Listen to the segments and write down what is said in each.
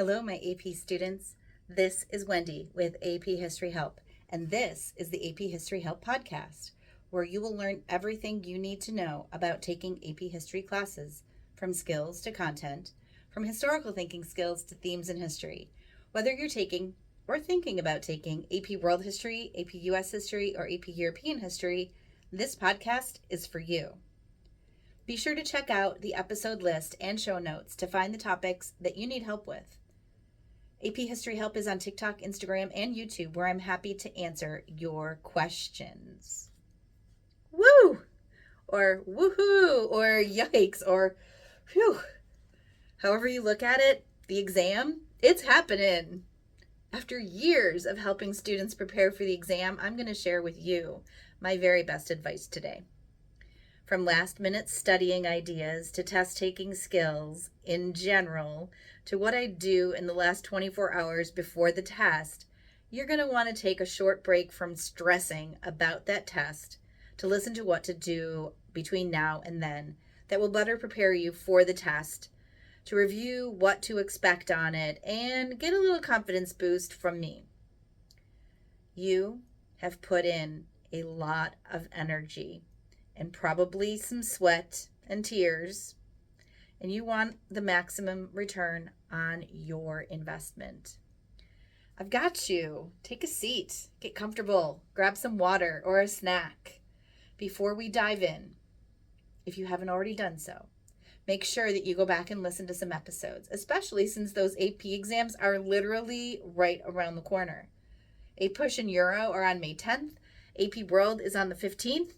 Hello, my AP students. This is Wendy with AP History Help, and this is the AP History Help podcast, where you will learn everything you need to know about taking AP History classes, from skills to content, from historical thinking skills to themes in history. Whether you're taking or thinking about taking AP World History, AP US History, or AP European History, this podcast is for you. Be sure to check out the episode list and show notes to find the topics that you need help with. AP History Help is on TikTok, Instagram, and YouTube, where I'm happy to answer your questions. Woo! Or woohoo! Or yikes! Or phew! However you look at it, the exam, it's happening. After years of helping students prepare for the exam, I'm going to share with you my very best advice today. From last-minute studying ideas to test-taking skills in general to what I do in the last 24 hours before the test, you're going to want to take a short break from stressing about that test to listen to what to do between now and then that will better prepare you for the test, to review what to expect on it, and get a little confidence boost from me. You have put in a lot of energy and probably some sweat and tears, and you want the maximum return on your investment. I've got you. Take a seat, get comfortable, grab some water or a snack before we dive in. If you haven't already done so, make sure that you go back and listen to some episodes, especially since those AP exams are literally right around the corner. APUSH and Euro are on May 10th. AP World is on the 15th.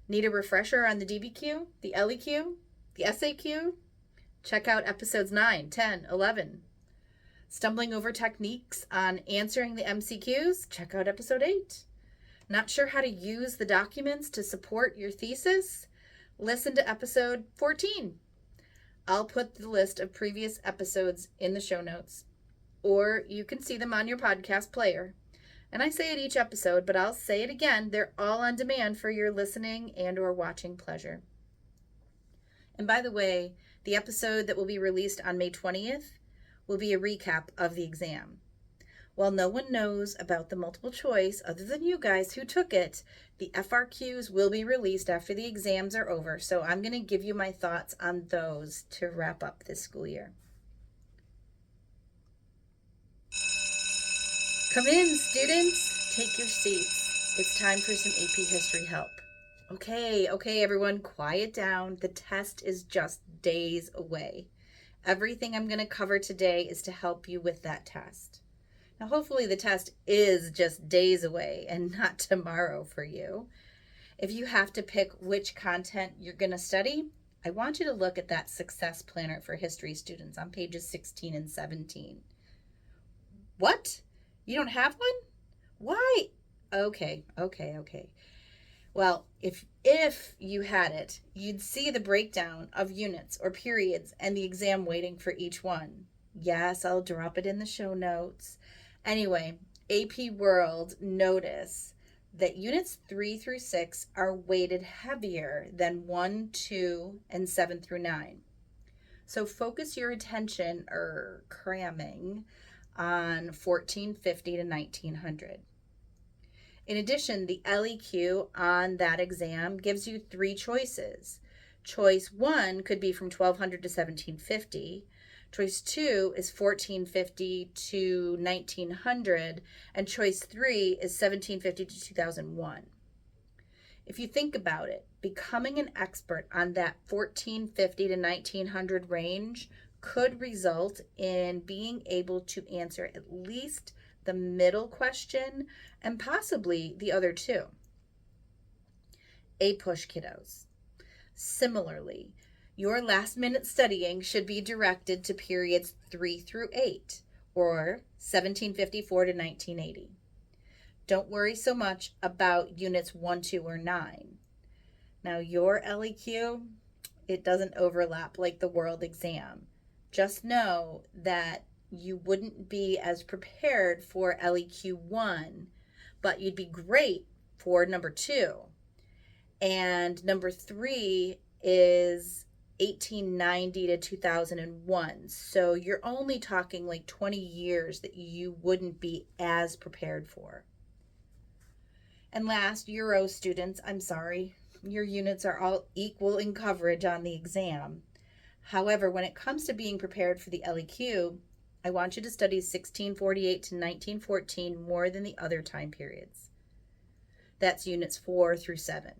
Need a refresher on the DBQ, the LEQ, the SAQ? Check out episodes 9, 10, 11. Stumbling over techniques on answering the MCQs? Check out episode 8. Not sure how to use the documents to support your thesis? Listen to episode 14. I'll put the list of previous episodes in the show notes, or you can see them on your podcast player. And I say it each episode, but I'll say it again. They're all on demand for your listening and or watching pleasure. And by the way, the episode that will be released on May 20th will be a recap of the exam. While no one knows about the multiple choice other than you guys who took it, the FRQs will be released after the exams are over. So I'm going to give you my thoughts on those to wrap up this school year. Come in, students. Take your seats. It's time for some AP History Help. Okay, everyone, quiet down. The test is just days away. Everything I'm going to cover today is to help you with that test. Now, hopefully the test is just days away and not tomorrow for you. If you have to pick which content you're going to study, I want you to look at that success planner for history students on pages 16 and 17. What? You don't have one? Why? Okay. Well, if you had it, you'd see the breakdown of units or periods and the exam weighting for each one. Yes, I'll drop it in the show notes. Anyway, AP World, notice that units 3 through 6 are weighted heavier than 1, 2, and 7 through 9. So focus your attention or cramming on 1450 to 1900. In addition, the LEQ on that exam gives you 3 choices. Choice 1 could be from 1200 to 1750. Choice 2 is 1450 to 1900. And choice 3 is 1750 to 2001. If you think about it, becoming an expert on that 1450 to 1900 range could result in being able to answer at least the middle question and possibly the other 2. APUSH kiddos. Similarly, your last-minute studying should be directed to periods 3 through 8, or 1754 to 1980. Don't worry so much about units 1, 2, or 9. Now, your LEQ, it doesn't overlap like the world exam. Just know that you wouldn't be as prepared for LEQ 1, but you'd be great for number 2. And number 3 is 1890 to 2001. So you're only talking like 20 years that you wouldn't be as prepared for. And last, Euro students, I'm sorry, your units are all equal in coverage on the exam. However, when it comes to being prepared for the LEQ, I want you to study 1648 to 1914 more than the other time periods. That's units 4 through 7.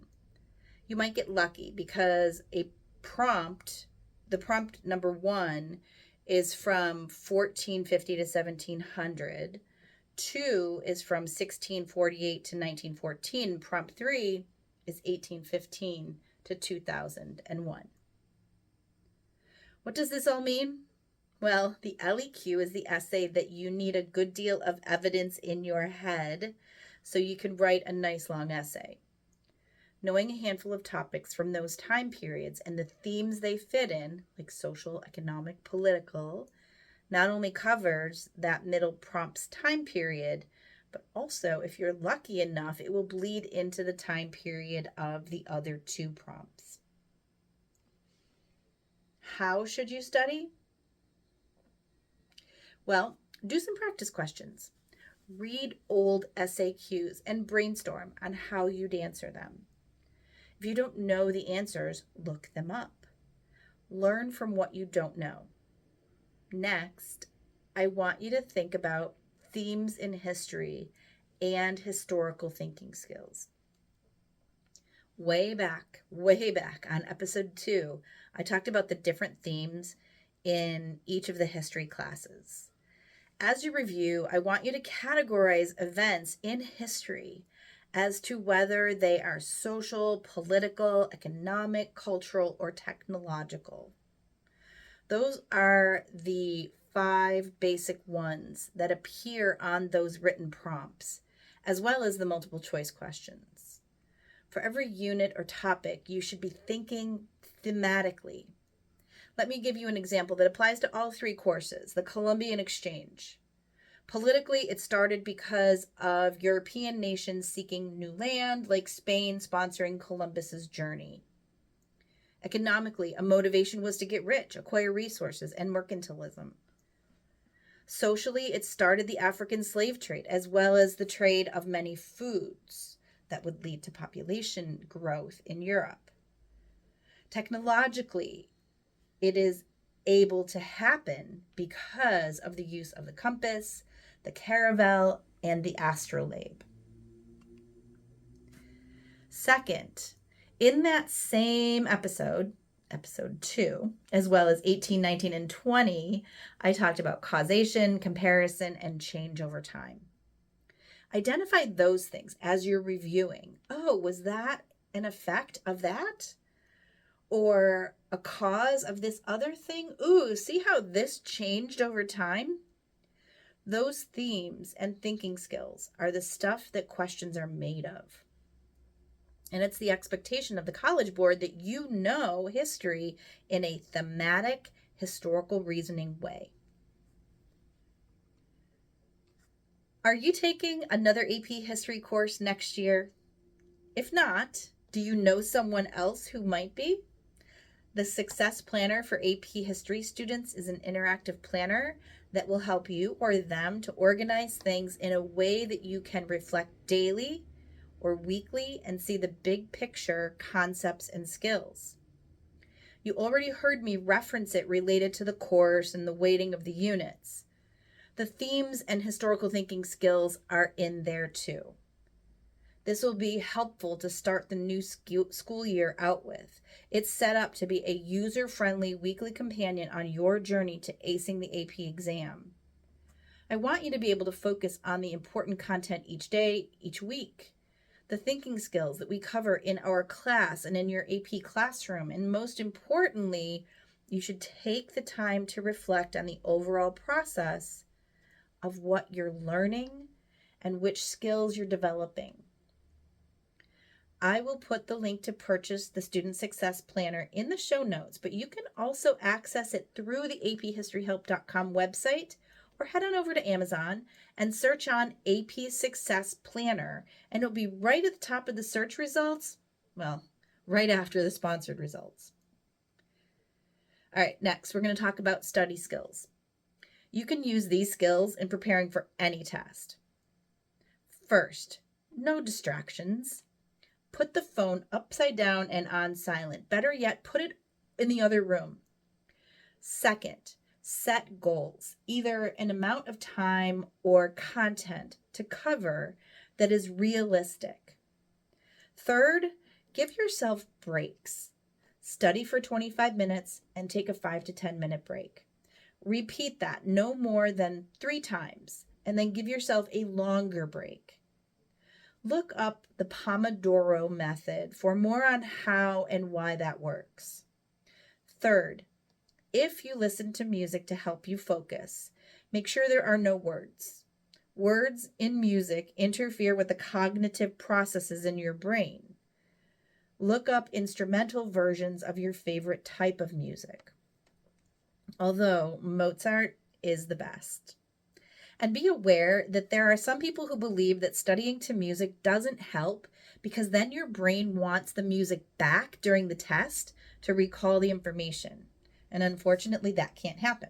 You might get lucky because the prompt number 1 is from 1450 to 1700. 2 is from 1648 to 1914. Prompt 3 is 1815 to 2001. What does this all mean? Well, the LEQ is the essay that you need a good deal of evidence in your head so you can write a nice long essay. Knowing a handful of topics from those time periods and the themes they fit in, like social, economic, political, not only covers that middle prompt's time period, but also, if you're lucky enough, it will bleed into the time period of the other 2 prompts. How should you study? Well, do some practice questions. Read old SAQs and brainstorm on how you'd answer them. If you don't know the answers, look them up. Learn from what you don't know. Next, I want you to think about themes in history and historical thinking skills. Way back on episode 2, I talked about the different themes in each of the history classes. As you review, I want you to categorize events in history as to whether they are social, political, economic, cultural, or technological. Those are the 5 basic ones that appear on those written prompts, as well as the multiple choice questions. For every unit or topic, you should be thinking thematically. Let me give you an example that applies to all 3 courses, the Columbian Exchange. Politically, it started because of European nations seeking new land, like Spain sponsoring Columbus's journey. Economically, a motivation was to get rich, acquire resources, and mercantilism. Socially, it started the African slave trade, as well as the trade of many foods that would lead to population growth in Europe. Technologically, it is able to happen because of the use of the compass, the caravel, and the astrolabe. Second, in that same episode 2, as well as 18, 19, and 20, I talked about causation, comparison, and change over time. Identify those things as you're reviewing. Oh, was that an effect of that? Or a cause of this other thing? Ooh, see how this changed over time? Those themes and thinking skills are the stuff that questions are made of. And it's the expectation of the College Board that you know history in a thematic, historical reasoning way. Are you taking another AP History course next year? If not, do you know someone else who might be? The Success Planner for AP History students is an interactive planner that will help you or them to organize things in a way that you can reflect daily or weekly and see the big picture concepts and skills. You already heard me reference it related to the course and the weighting of the units. The themes and historical thinking skills are in there too. This will be helpful to start the new school year out with. It's set up to be a user-friendly weekly companion on your journey to acing the AP exam. I want you to be able to focus on the important content each day, each week. The thinking skills that we cover in our class and in your AP classroom. And most importantly, you should take the time to reflect on the overall process of what you're learning and which skills you're developing. I will put the link to purchase the Student Success Planner in the show notes, but you can also access it through the aphistoryhelp.com website or head on over to Amazon and search on AP Success Planner, and it'll be right at the top of the search results, well, right after the sponsored results. All right, next we're going to talk about study skills. You can use these skills in preparing for any test. First, no distractions. Put the phone upside down and on silent. Better yet, put it in the other room. Second, set goals, either an amount of time or content to cover that is realistic. Third, give yourself breaks. Study for 25 minutes and take a 5 to 10 minute break. Repeat that no more than 3 times, and then give yourself a longer break. Look up the Pomodoro method for more on how and why that works. Third, if you listen to music to help you focus, make sure there are no words. Words in music interfere with the cognitive processes in your brain. Look up instrumental versions of your favorite type of music, although Mozart is the best. And be aware that there are some people who believe that studying to music doesn't help because then your brain wants the music back during the test to recall the information. And unfortunately, that can't happen.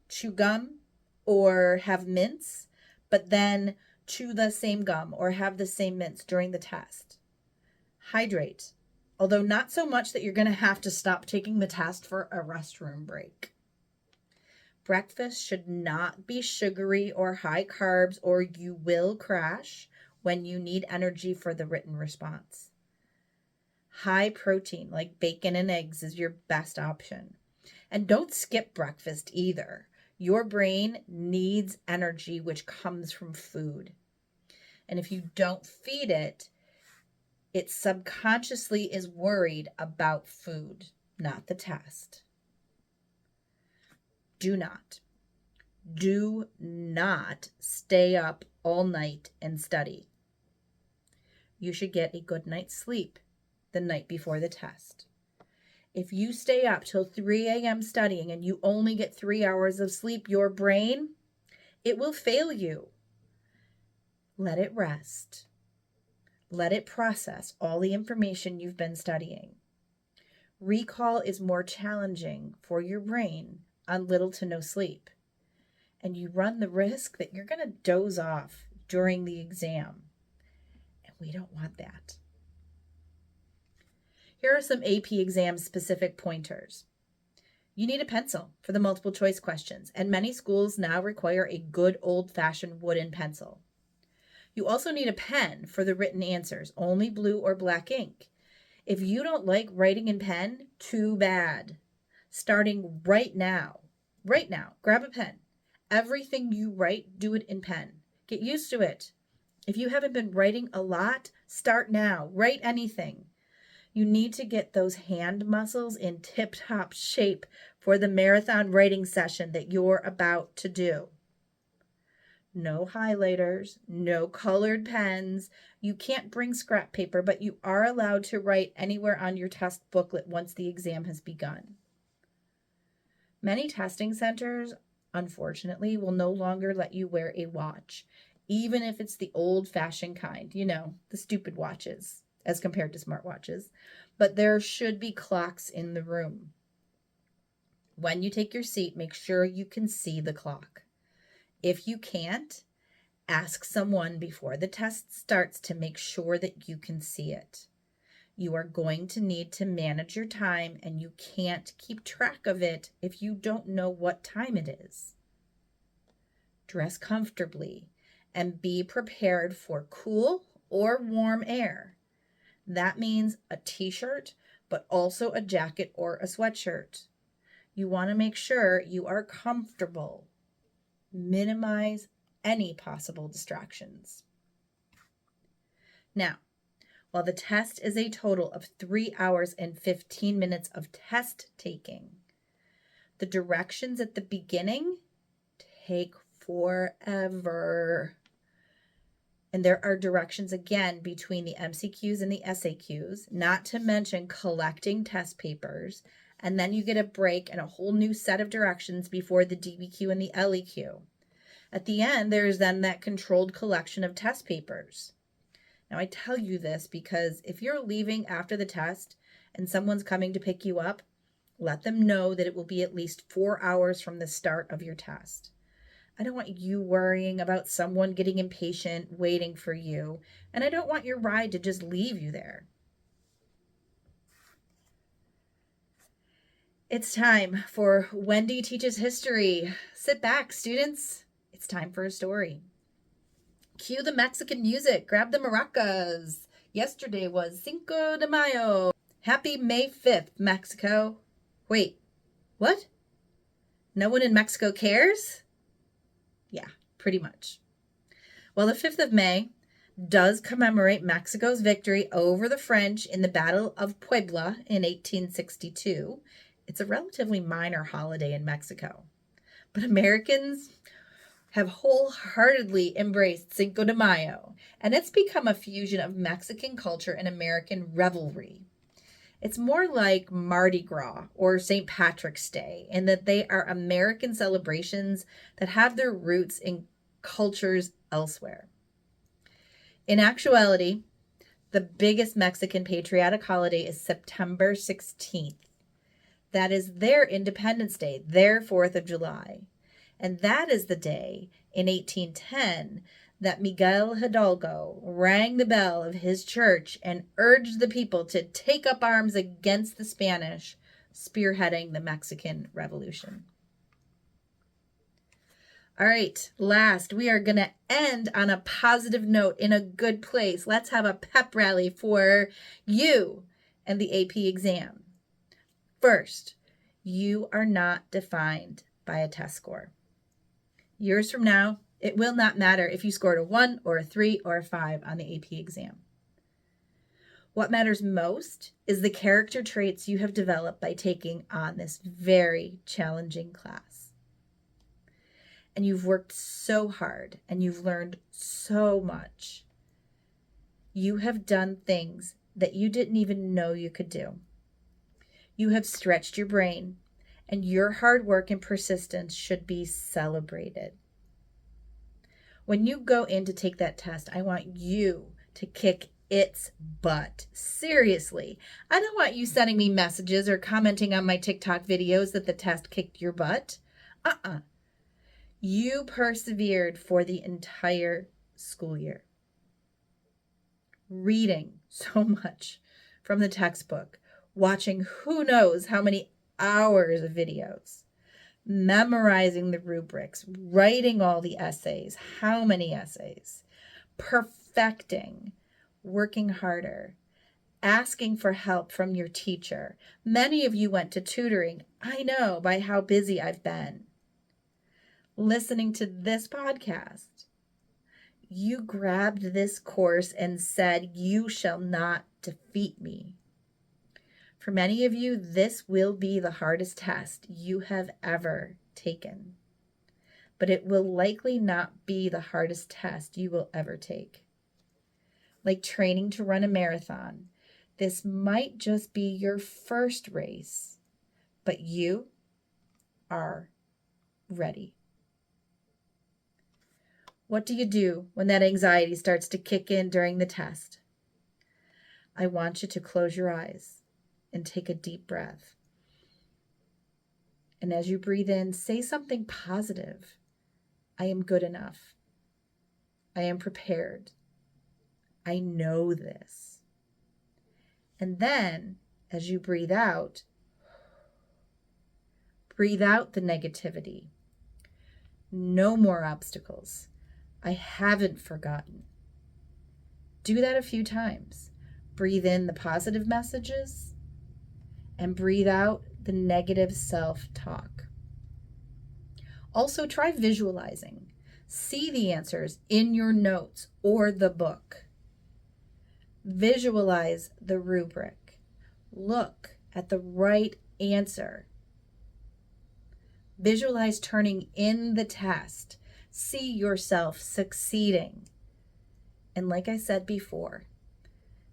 Chew gum or have mints, but then chew the same gum or have the same mints during the test. Hydrate, although not so much that you're going to have to stop taking the test for a restroom break. Breakfast should not be sugary or high carbs, or you will crash when you need energy for the written response. High protein, like bacon and eggs, is your best option. And don't skip breakfast either. Your brain needs energy, which comes from food. And if you don't feed it, it subconsciously is worried about food, not the test. Do not stay up all night and study. You should get a good night's sleep the night before the test. If you stay up till 3 a.m. studying and you only get 3 hours of sleep, your brain, it will fail you. Let it rest. Let it process all the information you've been studying. Recall is more challenging for your brain on little to no sleep. And you run the risk that you're going to doze off during the exam. And we don't want that. Here are some AP exam specific pointers. You need a pencil for the multiple choice questions, and many schools now require a good old-fashioned wooden pencil. You also need a pen for the written answers, only blue or black ink. If you don't like writing in pen, too bad. Starting right now, grab a pen. Everything you write, do it in pen. Get used to it. If you haven't been writing a lot, start now. Write anything. You need to get those hand muscles in tip-top shape for the marathon writing session that you're about to do. No highlighters, no colored pens. You can't bring scrap paper, but you are allowed to write anywhere on your test booklet once the exam has begun. Many testing centers, unfortunately, will no longer let you wear a watch, even if it's the old-fashioned kind, the stupid watches as compared to smartwatches. But there should be clocks in the room. When you take your seat, make sure you can see the clock. If you can't, ask someone before the test starts to make sure that you can see it. You are going to need to manage your time, and you can't keep track of it if you don't know what time it is. Dress comfortably and be prepared for cool or warm air. That means a t-shirt, but also a jacket or a sweatshirt. You want to make sure you are comfortable. Minimize any possible distractions. Now, while the test is a total of 3 hours and 15 minutes of test taking, the directions at the beginning take forever. And there are directions again between the MCQs and the SAQs, not to mention collecting test papers. And then you get a break and a whole new set of directions before the DBQ and the LEQ. At the end, there's then that controlled collection of test papers. Now, I tell you this because if you're leaving after the test and someone's coming to pick you up, Let them know that it will be at least 4 hours from the start of your test. I don't want you worrying about someone getting impatient waiting for you, and I don't want your ride to just leave you there. It's time for Wendy Teaches History. Sit back, students. It's time for a story. Cue the Mexican music. Grab the maracas. Yesterday was Cinco de Mayo. Happy May 5th, Mexico. Wait, what? No one in Mexico cares? Yeah, pretty much. Well, the 5th of May does commemorate Mexico's victory over the French in the Battle of Puebla in 1862. It's a relatively minor holiday in Mexico. But Americans have wholeheartedly embraced Cinco de Mayo, and it's become a fusion of Mexican culture and American revelry. It's more like Mardi Gras or St. Patrick's Day in that they are American celebrations that have their roots in cultures elsewhere. In actuality, the biggest Mexican patriotic holiday is September 16th. That is their Independence Day, their 4th of July. And that is the day in 1810 that Miguel Hidalgo rang the bell of his church and urged the people to take up arms against the Spanish, spearheading the Mexican Revolution. All right, last, we are going to end on a positive note in a good place. Let's have a pep rally for you and the AP exam. First, you are not defined by a test score. Years from now, it will not matter if you scored a 1 or a 3 or a 5 on the AP exam. What matters most is the character traits you have developed by taking on this very challenging class. And you've worked so hard and you've learned so much. You have done things that you didn't even know you could do. You have stretched your brain, and your hard work and persistence should be celebrated. When you go in to take that test, I want you to kick its butt. Seriously. I don't want you sending me messages or commenting on my TikTok videos that the test kicked your butt. You persevered for the entire school year. Reading so much from the textbook, watching who knows how many hours of videos, memorizing the rubrics, writing all the essays, how many essays, perfecting, working harder, asking for help from your teacher. Many of you went to tutoring. I know by how busy I've been. Listening to this podcast. You grabbed this course and said, "You shall not defeat me." For many of you, this will be the hardest test you have ever taken. But it will likely not be the hardest test you will ever take. Like training to run a marathon, this might just be your first race, but you are ready. What do you do when that anxiety starts to kick in during the test? I want you to close your eyes and take a deep breath. And as you breathe in, say something positive. I am good enough. I am prepared. I know this. And then, as you breathe out the negativity. No more obstacles. I haven't forgotten. Do that a few times. Breathe in the positive messages and breathe out the negative self-talk. Also, try visualizing. See the answers in your notes or the book. Visualize the rubric. Look at the right answer. Visualize turning in the test. See yourself succeeding. And like I said before,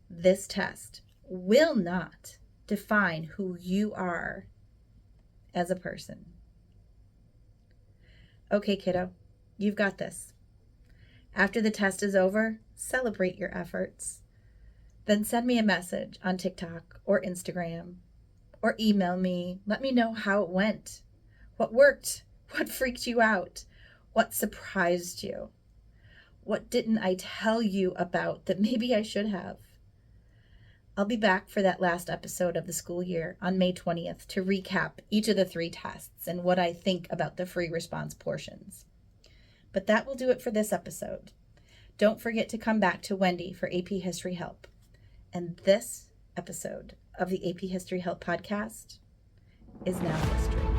this test will not define who you are as a person. Okay, kiddo, you've got this. After the test is over, celebrate your efforts. Then send me a message on TikTok or Instagram or email me. Let me know how it went. What worked? What freaked you out? What surprised you? What didn't I tell you about that maybe I should have? I'll be back for that last episode of the school year on May 20th to recap each of the 3 tests and what I think about the free response portions. But that will do it for this episode. Don't forget to come back to Wendy for AP History Help. And this episode of the AP History Help podcast is now history.